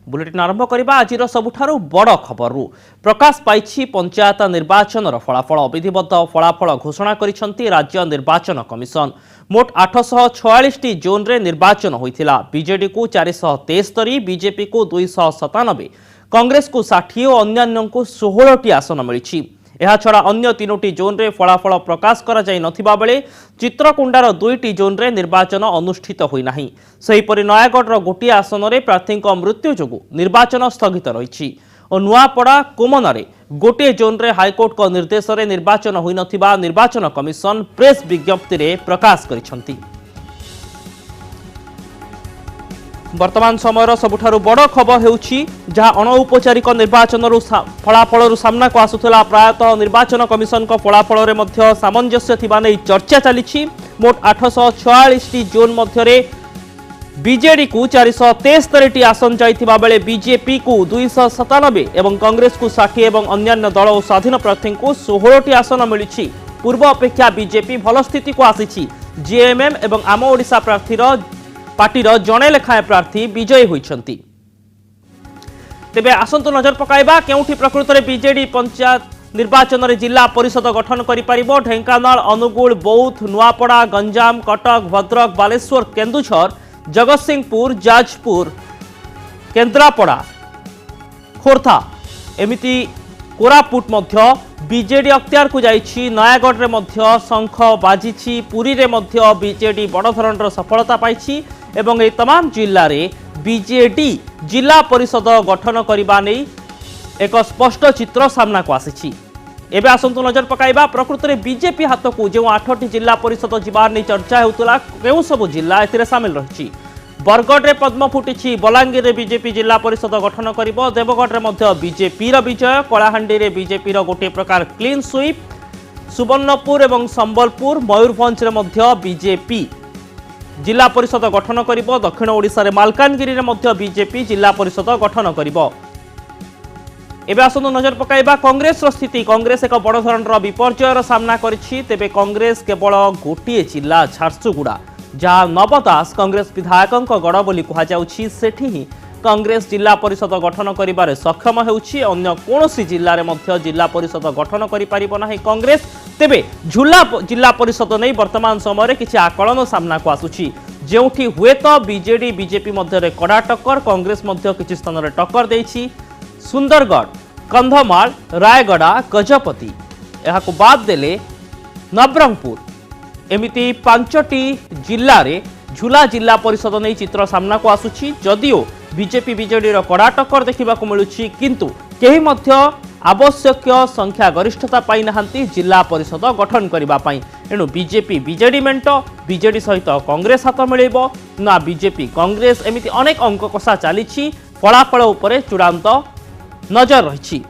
Bulletin आरंभ करबा आज सबुठारु बड़ खबर प्रकाश पाई पंचायत निर्वाचन फलाफल विधिबद्ध फलाफल घोषणा करिसेंती राज्य निर्वाचन कमिशन। मोट 846 जोन रे निर्वाचन होइथिला। बीजेडी को 473, बीजेपी को 297, कांग्रेस को 60 और अन्यान्य को 16 आसन मिली। यह छड़ा अन्य 3 जोन रे फलाफल प्रकाश करा जाय नथिबा बेले चित्रकुंडार 2 जोन रे निर्वाचन अनुष्ठित होई नाही। सेहीपरि नयागढ़ गोटे आसन रे प्रार्थी मृत्यु जोगु निर्वाचन स्थगित रही और नुआपड़ा कोमन रे गोटे जोन रे हाईकोर्ट को निर्देश रे निर्वाचन होई नथिबा निर्वाचन कमिशन प्रेस विज्ञप्ति रे प्रकाश करिसेंती। वर्तमान समय सबुठारु बड़ खबर हेउछि जहां अनौपचारिक निर्वाचन फलाफल सामना को आसुला। प्रायतः निर्वाचन कमिशन को फलाफल रे मध्य सामंजस्य थिबा नै चर्चा चली। मोट 846 जोन मध्य बीजेडी को 473 आसन जाइथिबा बेले बीजेपी को 297 एवं कांग्रेस को 60 एवं अन्यान्य दल और स्वाधीन प्रार्थी को 16 आसन मिली। पूर्व अपेक्षा बीजेपी भल स्थिति को आसी। जेएमएम एवं आम ओडिशा पार्टीर जड़े लेखाएं प्रार्थी विजयी होइछंती। तेबे आसंतु नजर पकाइबा केउठी प्रकृत रे बीजेडी पंचायत निर्वाचन रे जिला परिषद गठन करि परिबो। ढेंकानाल, अनुगुल, बौद्ध, नुआपड़ा, गंजाम, कटक, भद्रक, बालेश्वर, केन्दुझर, जगतसिंहपुर, जाजपुर, केन्द्रापड़ा, खोर्धा एमिति कोरापुट मध्य बीजेडी अख्तियार को जाइछि। नयागढ़ रे मध्य शंख बाजिछि। पुरी रे मध्य बीजेडी बड़ धरणर सफलता पाइछि एवं ए तमाम जिल्ला रे बीजेडी जिला परिषद गठन करबा नै एक स्पष्ट चित्र सामना को आसिछि। एबे आसंतु नजर पकाइबा प्रकृत रे बीजेपी हाथ को जो 8टी जिला परिषद जिबार नै चर्चा हेउतला केउ सब जिला एथिरे शामिल रहिछि। बरगढ़ रे पद्म फुटिछि। बलांगीर रे बीजेपी जिला परिषद गठन करिबो। देवगढ़ रे मध्य बीजेपी रो विजय। कलाहांडी रे बीजेपी रो गोटे प्रकार क्लीन स्वीप। सुवर्णपुर एवं संबलपुर, मयूरभंज रे मध्य बीजेपी जिला परिषद गठन करिबो। दक्षिण ओडिशा रे मालकानगिरी रे मध्य बीजेपी जिला परिषद गठन करिबो। एबे आसनु नजर पकाइबा कांग्रेस रो स्थिति। कांग्रेस एक बड़ धरणर विपर्ययर सामना करिछि। तेबे कांग्रेस केवल गोटे जिला झारसुगुड़ा जहाँ नवदास कांग्रेस विधायक गढ़ बोली कह जाउछि सेठी ही कांग्रेस जिला परिषद गठन करिबारे सक्षम हेउछि। अन्य कोनोसी जिल्ला रे मध्य जिला परिषद गठन करि परिबो नाही कांग्रेस। तेबे झुला जिला परिषद नै वर्तमान समय रे किछि आकलन सामना को आसुछि जेउठी हुए तो बीजेडी बीजेपी मध्य रे कड़ा टक्कर। कांग्रेस मध्य किछि स्थान रे टक्कर देछि। सुंदरगढ़, कंधमाल, रायगड़ा, गजपति एहाकु बाद देले नवरंगपुर एमिति 5टी जिल्ला रे झुला जिला परिषद नहीं चित्र सामना को आसुछि। जदिओ बीजेपी बीजेडी रो कड़ा टक्कर देखा मिलुछि किंतु केही मध्य आवश्यक संख्या गरिष्ठता पाई नाहंती जिला परिषद गठन करबा पई। एणु बीजेपी बीजेडी मेंट बीजेडी सहित कांग्रेस हाथ मिलेबो ना बीजेपी कांग्रेस एमिति अनेक अंक कषा चली। फलाफल उपरे चूड़ांत नजर रही।